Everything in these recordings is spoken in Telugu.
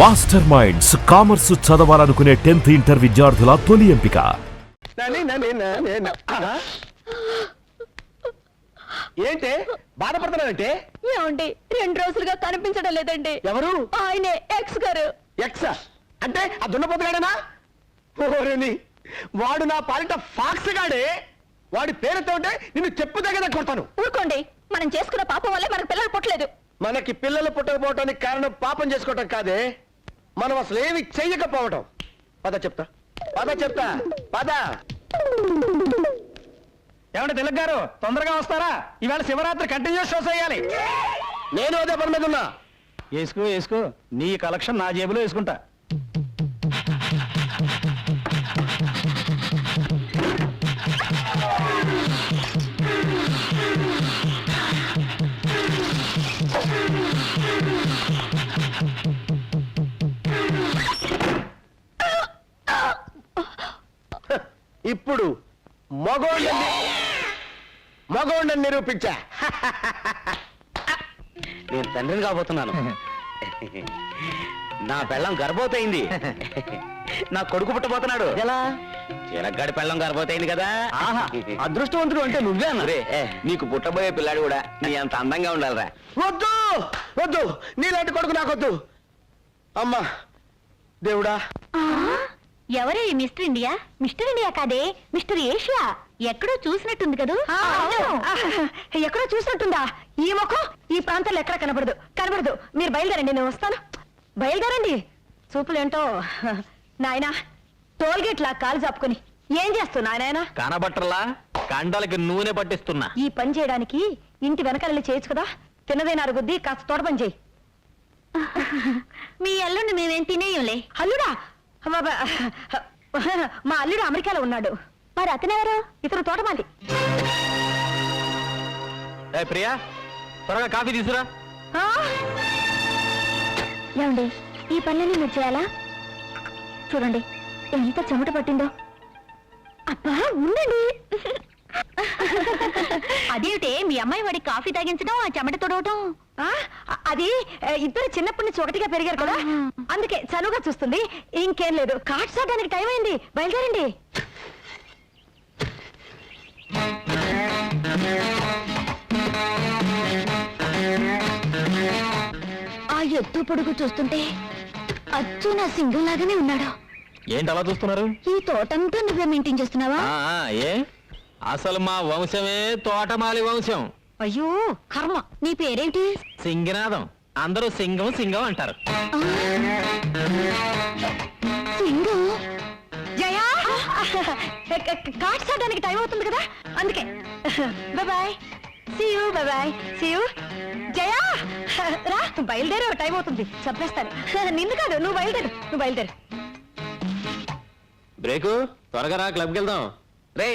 మాస్టర్ మైండ్స్ కామర్స్ చదవాలనుకునే 10th ఇంటర్ విద్యార్థుల తొలి ఎంపిక. ఏంటి బాధపడుతున్నానంటే? ఏమండి 2 రోజులుగా కనిపించడం లేదండి. ఎవరు? ఆయనే ఎక్స్ గారు. ఎక్స్ అంటే ఆ దున్నపోతుగాడేనా? ఓరేని వాడు నా పాలిట ఫాక్స్ గాడే. వాడి పేరుతో ఉంటే నిన్ను చెప్పు దగ్గర కొడతాను. ఊరుకోండి, మనం చేసుకున్న పాపం వల్లే మనకు పిల్లలు పుట్టలేదు. మనకి పిల్లలు పుట్టకపోవటానికి కారణం పాపం చేసుకోవటం కాదే, మనం అసలు ఏమి చెయ్యకపోవటం. పద చెప్తా, పద. ఏమంటే తిలక్ గారు తొందరగా వస్తారా? ఇవాళ శివరాత్రి కంటిన్యూస్ షోస్ వేయాలి. నేను అదే పని మీద ఉన్నా. వేసుకో నీ కలెక్షన్ నా జేబులో వేసుకుంటా. ఇప్పుడు మగోండని నిరూపించా. నేను తండ్రిని కాబోతున్నాను. నా పెళ్ళం గర్భవతయింది. నా కొడుకు పుట్టబోతున్నాడు. ఎలా? చిలగ్గాడి పెళ్ళం గర్భవతయింది కదా. అదృష్టవంతుడు అంటే నువ్వే అన్న. నీకు పుట్టబోయే పిల్లాడు కూడా నీ అంత అందంగా ఉండాలిరా. వద్దు నీలాంటి కొడుకు నాకొద్దు. అమ్మా దేవుడా. ఎవరే ఈ మిస్టర్ ఇండియా? మిస్టర్ ఇండియా కాదే, మిస్టర్ ఏషియా. ఎక్కడో చూసినట్టుంది కదా. ఎక్కడో చూసినట్టుందా? ఈ ముఖం ఈ ప్రాంతంలో ఎక్కడ కనబడదు. మీరు బయలుదేరండి, నేను వస్తాను. బయలుదేరండి. చూపులేంటో నాయనా, టోల్గేట్ లా కాలు చాపుకొని ఏం చేస్తున్నా నాయనా? కనబట్టర్లా కండలకి నూనె పట్టిస్తున్నా. ఈ పని చేయడానికి ఇంటి వెనకాల చేయొచ్చు కదా. తిన్నదైన అరుగుద్ది, కాస్త తోట పని చేయి. మీ అల్లుడిని మేమేం తినేయంలే. అల్లుడా? మా అల్లుడు అమెరికాలో ఉన్నాడు. మరి అతనెవరు? ఇతను తోటమాలి. ప్రియా, త్వరగా కాఫీ తీసురా. ఏమండి, ఈ పనులన్నీ మీరు చేయాలా? చూడండి ఎంత చెమట పట్టిందో. అబ్బా ఉండండి. అదేమిటే మీ అమ్మాయి వాడి కాఫీ తాగించడం, ఆ చెమట తొడవటం? అది ఇద్దరు చిన్నప్పటి నుంచి ఒకటిగా పెరిగారు కదా, అందుకే చనువుగా చూస్తుంది. ఇంకేం లేదు. కార్డ్స్ ఆడడానికి టైం అయింది, బయలుదేరండి. ఆ ఎత్తు పొడుగు చూస్తుంటే అచ్చు నా సింగం లాగానే ఉన్నాడు. ఏంటి అలా చూస్తున్నారు? ఈ తోటంతా నువ్వే మెయింటైన్ చేస్తున్నావా? ఏ అసలు మా వంశమే తోటమాలి వంశం. అయ్యో కర్మ. నీ పేరేంటి? సింగనాథం. అందరూ సింగం అంటారు. సింగం? జయా, కార్డ్స్ ఆడడానికి టైం అవుతుంది కదా, అందుకే. బాయ్. See you. జయా రా, బయలుదేరు. టైం అవుతుంది, చంపేస్తాను. నిన్ను కాదు, నువ్వు బయలుదేరు. బ్రేకు, త్వరగా రా, క్లబ్కి వెళ్దాం. రే,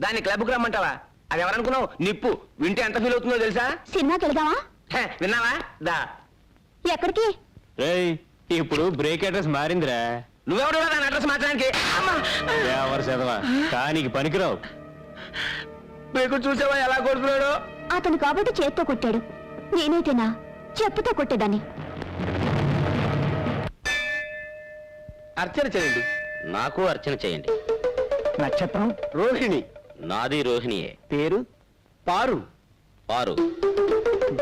దాన్ని క్లబ్కి రమ్మంటావా? అది ఎవరనుకున్నావు? నిప్పు. వింటే ఎంత ఫీల్ అవుతుందో తెలుసా? సినిమాకి వెళ్దామా? విన్నావా? దా. ఎక్కడికి? రేయ్, ఇప్పుడు బ్రేక్ అడ్రస్ మారిందిరా. నువ్వెవడు దాని అడ్రస్ మార్చడానికి? కానీ పనికిరావు. బ్రేకు చూసావా ఎలా కొడుతున్నాడు? అతను కాబట్టి చేత్తో కొట్టాడు, నేనైతేనా చెప్పుతో కొట్టేదాన్ని. అర్చన చేయండి. నాకు అర్చన చేయండి. నక్షత్రం రోహిణి. నాది రోహిణియే. పేరు పారు.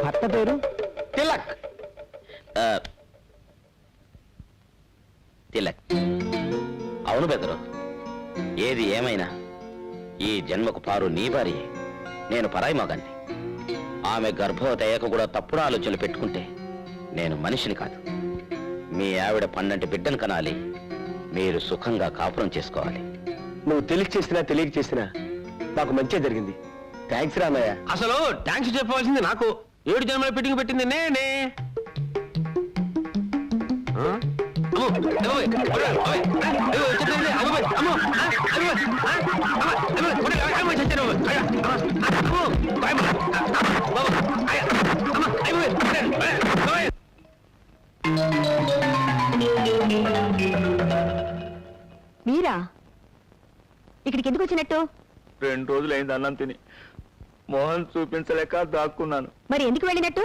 భర్త పేరు తిలక్. తిలక్. అవును బెదరు, ఏది ఏమైనా ఈ జన్మకు పారు నీ భార్యే. నేను పరాయి మగాన్ని. ఆమె గర్భవతి అయ్యాక కూడా తప్పుడు ఆలోచనలు పెట్టుకుంటే నేను మనిషిని కాదు. మీ ఆవిడ పన్నంటి బిడ్డను కనాలి, మీరు సుఖంగా కాపురం చేసుకోవాలి. నువ్వు తెలియక చేసినా నాకు మంచి జరిగింది. థ్యాంక్స్ రామయ్య. అసలు థ్యాంక్స్ చెప్పవలసింది నాకు. 7 జన్మల ఫిట్టింగ్ పెట్టింది నేనే. మీరా ఇక్కడికి ఎందుకు వచ్చినట్టు? 2 రోజులైంది అన్నం తిని. మోహన్ చూపించలేక దాక్కున్నాను. మరి ఎందుకు వెళ్ళినట్టు?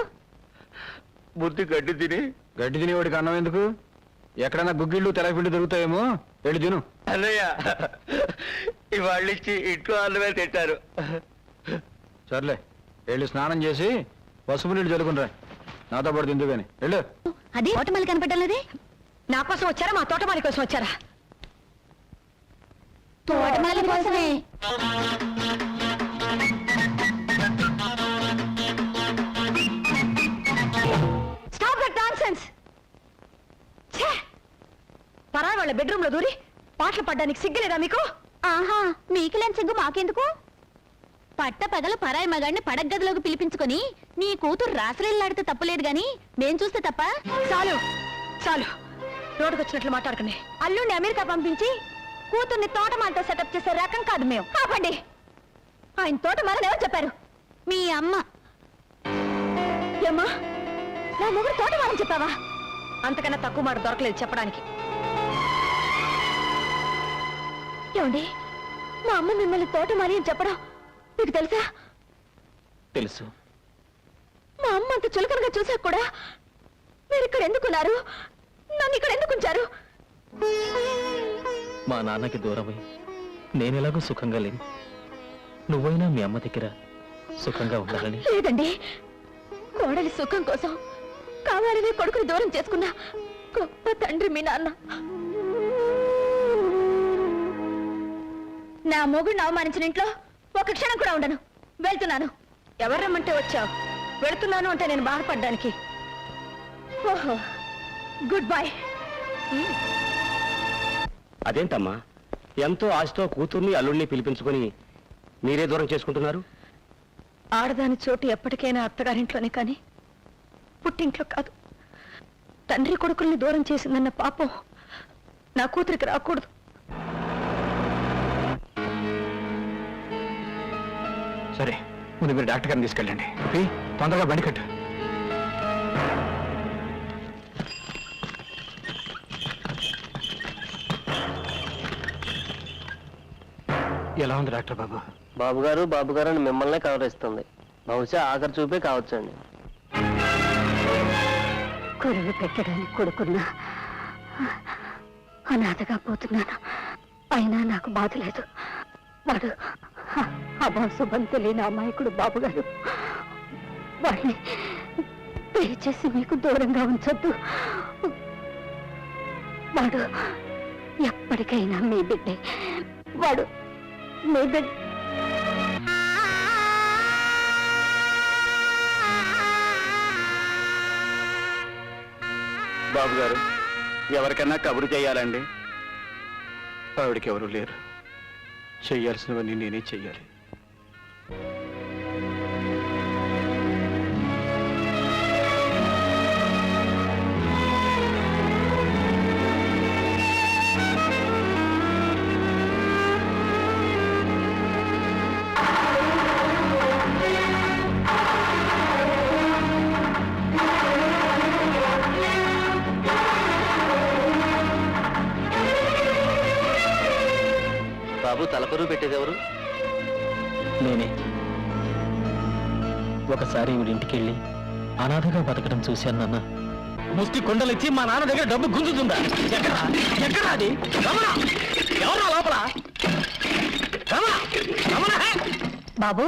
బుద్ధి గడ్డి తిని గడ్డి తినేవాడికి అన్నం ఎందుకు? ఎక్కడైనా గుగ్గిళ్ళు తెలపిండి దొరుకుతాయేమో వెళ్ళి తిను. అన్నయ్య ఇవాళ్ళు ఇచ్చి ఇంట్లో అన్నమే తింటారు. సర్లే వెళ్ళి స్నానం చేసి పసుపు నీళ్ళు చల్లుకునిరా. నాతో పాటు తిందు కానీ వెళ్ళు. అది తోటమాలి కనపడలేదే. నా కోసం వచ్చారా మా తోటమాలి కోసం వచ్చారా? తోటమాలి కోసమే. Stop that nonsense. పరాయి వాళ్ళ బెడ్రూమ్ లో దూరి పాటలు పడ్డానికి సిగ్గులేదా మీకు? ఆహా, మీకు లేని సిగ్గు మాకెందుకు? పట్ట పగలు పరాయి మగాడిని పడగదిలోకి పిలిపించుకొని నీ కూతురు రాసలీలాడితే తప్పులేదు గాని మేం చూస్తే తప్ప. చాలు చాలు, రోడ్డుకొచ్చినట్లు మాట్లాడకండి. అల్లుండి అమెరికా పంపించి కూతుర్ని తోటమాలతో సెటప్ చేసే రకం కాదు మేము. ఆపండి. ఆయన తోటమాలని ఎవరు చెప్పారు? మీ అమ్మ. ఏమ్మా, నా ముగ్గురు తోటమాలని చెప్పావా? అంతకన్నా తక్కువ మాట దొరకలేదు చెప్పడానికి. ఏమండి, మా అమ్మ మిమ్మల్ని తోటమాలి అని చెప్పడం మీకు తెలుసా? తెలుసు. మా అమ్మ అంత చులకనగా చూసాక కూడా మీరు ఇక్కడ ఎందుకున్నారు? నన్ను ఇక్కడ ఎందుకు ఉంచారు? మా నాన్నకి దూరమై నేనెలాగో సుఖంగా లేను. నువ్వైనా మీ అమ్మ దగ్గర సుఖంగా ఉండాలని. లేదండి, కోడలి సుఖం కోసం కావాలనే కొడుకుని దూరం చేసుకున్న గొప్ప తండ్రి మీ నాన్న. నా మొగుడిని అవమానించిన ఇంట్లో ఒక క్షణం కూడా ఉండను. వెళ్తున్నాను. ఎవరు రమ్మంటే వచ్చావు? వెళ్తున్నాను అంటే నేను బాధపడ్డానికి. ఓహో, గుడ్ బై. అదేంటమ్మా, ఎంతో ఆశతో కూతుర్ని అల్లుడిని పిలిపించుకొని మీరే దూరం చేసుకుంటున్నారు? ఆడదాని చోటు ఎప్పటికైనా అత్తగారింట్లోనే కానీ పుట్టింట్లో కాదు. తండ్రి కొడుకుల్ని దూరం చేసిందన్న పాపం నా కూతురికి రాకూడదు. సరే, ముందు మీరు డాక్టర్ గారిని తీసుకెళ్ళండి. తొందరగా బండి కట్టు. ఎలా ఉంది డాక్టర్ బాబు? బాబు గారు అని మిమ్మల్నే కవరిస్తుంది. బహుశా ఆఖరి చూపే కావచ్చండి. కొరువు పెట్టడానికి కొడుకున్నా అనాథగా పోతున్నాను. అయినా నాకు బాధ లేదు. వాడు అభాశుభం తెలియని అమాయకుడు బాబుగారు. వాడిని దయచేసి మీకు దూరంగా ఉంచొద్దు. వాడు ఎప్పటికైనా మీ బిడ్డే. వాడు మీ బిడ్డ. బాబు గారు, ఎవరికైనా కబురు చేయాలండి. ఆవిడకి ఎవరు లేరు. చెయ్యాల్సినవన్నీ నేనే చెయ్యాలి. బాబు, తలపరువు పెట్టేది ఎవరు? నేనే. ఒకసారి వీడింటికి వెళ్ళి అనాథగా బతకడం చూశాను నాన్న. ముష్టి కొండలిచ్చి మా నాన్న దగ్గర డబ్బు గుంజుతుందా? ఎక్కడ అది? ఎవరా లోపల? బాబు,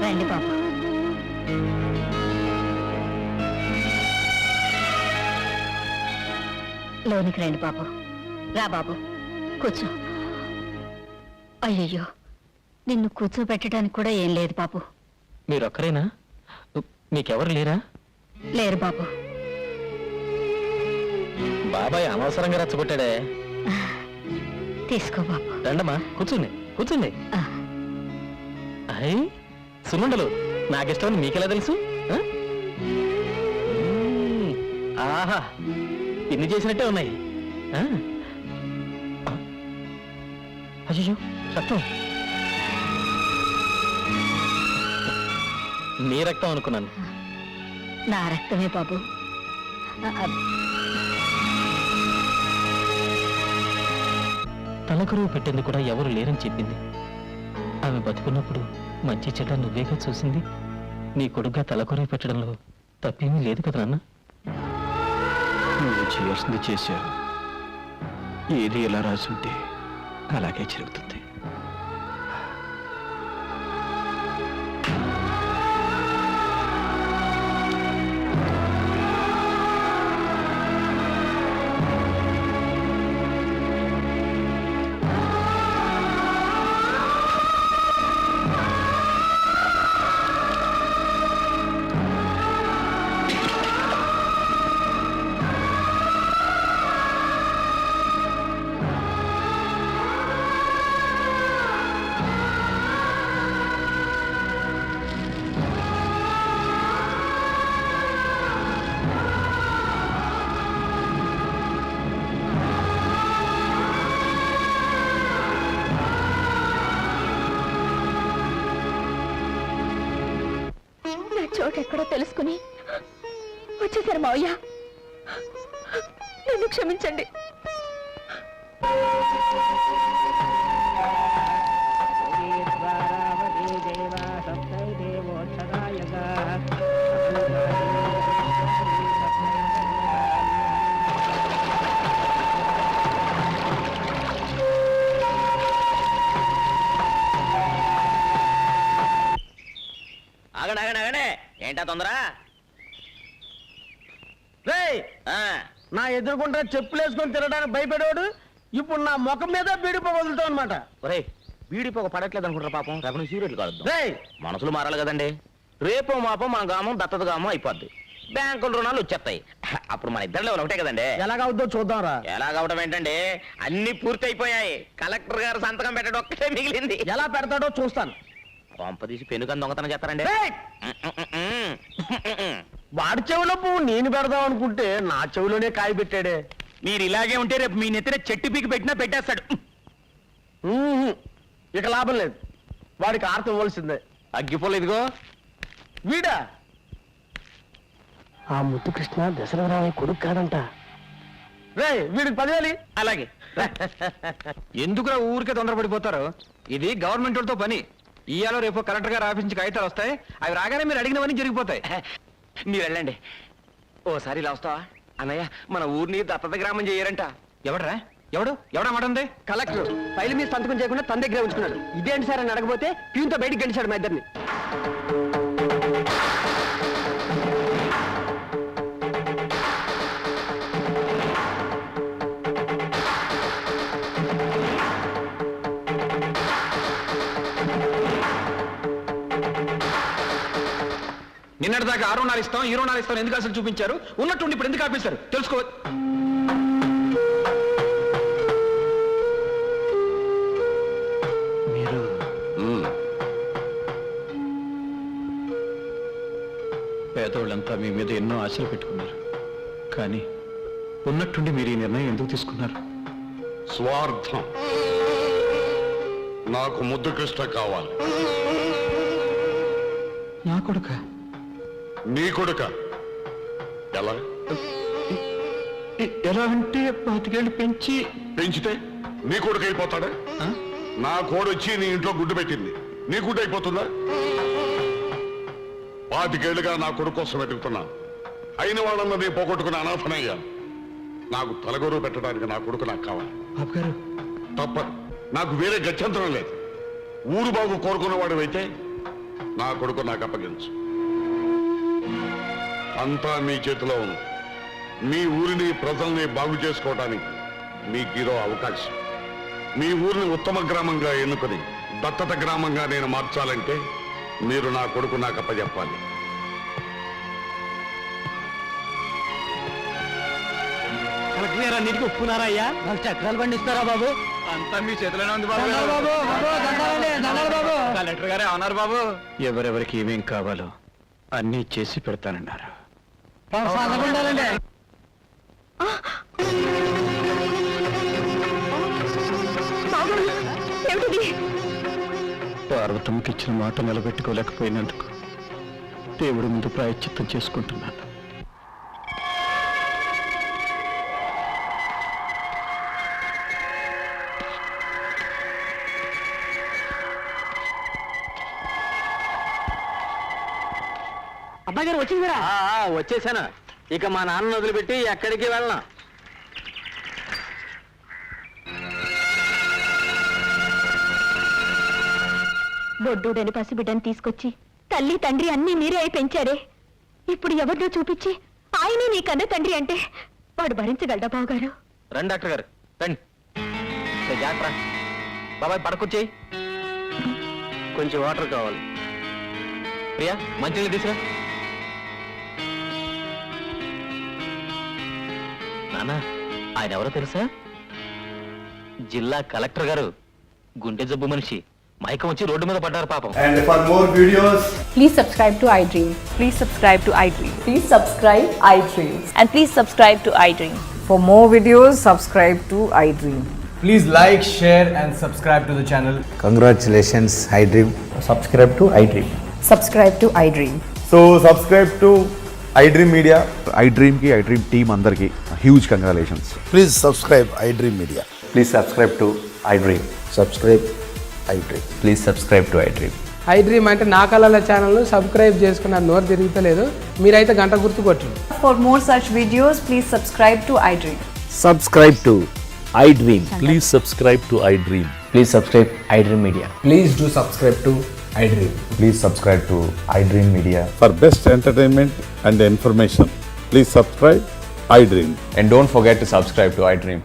రండి బాబు. లోనికి రండి బాబు. రా బాబు, కూర్చో. అయ్యయ్యో, నిన్ను కూర్చోబెట్టడానికి కూడా ఏం లేదు బాబు. మీరొక్కరేనా? మీకెవరు లేరా? లేరు బాబు. బాబాయ్ అనవసరంగా రెచ్చగొట్టాడే. తీసుకో బాబు. రండమ్మా, కూర్చుంది కూర్చుంది. ఆ, అయ్యి సుమండలు నాకిష్టమని మీకెలా తెలుసు? ఆ? ఆహా, ఇన్ని చేసినట్టే ఉన్నాయి. అయ్యో, రక్తం. నీ రక్తం అనుకున్నాను. నా రక్తమే బాబు. తలకరువు పెట్టింది కూడా ఎవరు లేరని చెప్పింది. ఆమె బతుకున్నప్పుడు మంచి చెడ్డ నువ్వేగా చూసింది. నీ కొడుగ్గా తలకొరే పెట్టడంలో తప్పేమీ లేదు కదా నాన్న. నువ్వు చేయాల్సింది చేశావు. ఏది ఎలా రాసుంటే అలాగే జరుగుతుంది. నా చోటు ఎక్కడో తెలుసుకుని వచ్చేసారు మావయ్య. నన్ను క్షమించండి. ఆగండి ఆగండి ఆగండి, ఏంటా తొందర? నా ఎదురుకుంటా చెప్పులు వేసుకొని తిరగడానికి భయపడేవాడు ఇప్పుడు నా ముఖం మీద బీడిపో వదులుతావు అనమాట. ఒరే, వీడి పొగ పడట్లేదు అనుకుంటారా పాపం? రేపు నుంచి సీరియట్లు కాదు. రేయ్, మనసులు మారాలి కదండి. రేపో మాపో మన గామం దత్తత గామం అయిపోద్ది. బ్యాంకుల రుణాలు వచ్చేస్తాయి. అప్పుడు మన ఇద్దరు లెవెల్ ఒకటే కదండి. ఎలాగవుద్దో చూద్దాంరా. ఎలాగవడం ఏంటండి, అన్ని పూర్తి అయిపోయాయి. కలెక్టర్ గారు సంతకం పెట్టడం ఒక్కటే మిగిలింది. ఎలా పెడతాడో చూస్తాను. కొంపదీసి పెనుకని దొంగతనం చేస్తారండి. రేయ్, వాడి చెవిలో పువ్వు నేను పెడదాం అనుకుంటే నా చెవిలోనే కాయ పెట్టాడే. మీరు ఇలాగే ఉంటే రేపు మీ నెత్తిన చెట్టు పీకి పెట్టినా పెట్టేస్తాడు. ఇక లాభం లేదు, వాడికి ఆర్తం ఇవ్వాల్సిందే. అగ్గిపోలేదు ఇదిగో. వీడా ఆ ముద్దు కృష్ణ దశరథరామయ్య కొడుకు కాదంట. రే, వీడికి 10,000. అలాగే. ఎందుకురా ఊరికే తొందరపడిపోతారు? ఇది గవర్నమెంట్ వాళ్ళతో పని. ఇయ్యాలో రేపు కలెక్టర్ గారు ఆఫీస్ నుంచి కాగితాలు వస్తాయి. అవి రాగానే మీరు అడిగినవన్నీ జరిగిపోతాయి. మీరు వెళ్ళండి. ఓసారి ఇలా వస్తావా? అన్నయ్య, మన ఊరిని దత్తత గ్రామం చేయరంట. ఎవడరా? ఎవడా మాట ఉంది? కలెక్టర్ ఫైల్ మీద సంతకం చేయకుండా తన దగ్గరే ఉంచుకున్నాడు. ఇదేంటి సార్ అని అడగపోతే ప్యూన్తో బయటికి గడిచాడు మా ఇద్దరిని. నిన్నటి దాకా ఆ రుణాలు ఇస్తాం ఈ రుణాలు ఇస్తాం ఎందుకు అసలు చూపించారు? ఉన్నట్టుండి ఇప్పుడు ఎందుకు ఆపేశారు తెలుసుకో. మీరు పేదోళ్ళంతా మీ మీద ఎన్నో ఆశలు పెట్టుకున్నారు, కానీ ఉన్నట్టుండి మీరు ఈ నిర్ణయం ఎందుకు తీసుకున్నారు? స్వార్థం. నాకు ముద్దు కృష్ణ కావాలి. నా కొడుక? నీ కొడుక? ఎలా? ఎలా అంటే 25 ఏళ్ళు పెంచితే నీ కొడుకు అయిపోతాడా? నా కోడొచ్చి నీ ఇంట్లో గుడ్డు పెట్టింది, నీ గుడ్డు అయిపోతుందా? 25 ఏళ్ళుగా నా కొడుకు కోసం వెతుకుతున్నాను. అయిన వాళ్ళందరినీ పోగొట్టుకుని అనాథనయ్యాను. నాకు తలగొరువు పెట్టడానికి నా కొడుకు నాకు కావాలి. బాబు గారు, తప్పదు. నాకు వేరే గత్యంతరం లేదు. ఊరు బాగు కోరుకున్నవాడు అయితే నా కొడుకు నాకు అప్పగించు. అంతా మీ చేతిలో ఉంది. మీ ఊరిని ప్రజల్ని బాగు చేసుకోవడానికి మీకు ఈరో అవకాశం. మీ ఊరిని ఉత్తమ గ్రామంగా ఎన్నుకొని దత్తత గ్రామంగా నేను మార్చాలంటే మీరు నా కొడుకు నాకు అప్పచెప్పాలి. అన్నిటికీ ఒప్పుకున్నారయ్యా? నాకు చక్రాలు పండిస్తారా బాబు? అంతా మీ చేతిలోనే ఉంది బాబు. కలెక్టర్ గారే అన్నారు బాబు. ఎవరెవరికి ఏమేం కావాలో అన్నీ చేసి పెడతానన్నారు. పార్వతమ్మకి ఇచ్చిన మాట నిలబెట్టుకోలేకపోయినందుకు దేవుడి ముందు ప్రాయశ్చిత్తం చేసుకుంటున్నాను. అబ్బాయి గారు వచ్చిందిరా వచ్చేసాను. ఇక మా నాన్న వదిలిపెట్టి ఎక్కడికి వెళ్ళను. బొడ్డూడని పసిబిడ్డని తీసుకొచ్చి తల్లి తండ్రి అన్నీ మీరే అయి పెంచారే. ఇప్పుడు ఎవరినో చూపించి ఆయనే నీ కన్న తండ్రి అంటే వాడు భరించగలడా బావగారు? రండి డాక్టర్ గారు రండి. జాగ్రత్త బాబాయ్, పడకొచ్చేయి. కొంచెం వాటర్ కావాలి. ప్రియా, మంచినీళ్ళు తీసురా. నాన్న, ఆయన ఎవరో తెలుసా? జిల్లా కలెక్టర్ గారు. గుండె జబ్బు మనిషి, మైకం వచ్చి రోడ్డు మీద పడ్డారు పాపం. And for more videos, Please subscribe to iDream. Please subscribe to iDream. Please subscribe iDream. And please subscribe to iDream. For more videos, subscribe to iDream. please like, share, and subscribe to the channel. Congratulations, iDream. Subscribe to iDream. Subscribe to iDream. So, subscribe to iDream Media. iDream ki iDream team andarki huge congratulations. Please subscribe iDream media. Please subscribe to iDream. Subscribe iDream. Please subscribe to iDream. iDream అంటే నా కళల ఛానల్ సబ్స్క్రైబ్ చేసుకున్న నోరు తిరుగుతలేదు. మీరైతే గంట గుర్తు కొట్టండి. For more such videos, please subscribe to iDream. Subscribe to iDream. Please subscribe to iDream. Please subscribe iDream media. Please do subscribe to iDream. Please subscribe to iDream Media. For best entertainment and information please subscribe iDream. And don't forget to subscribe to iDream.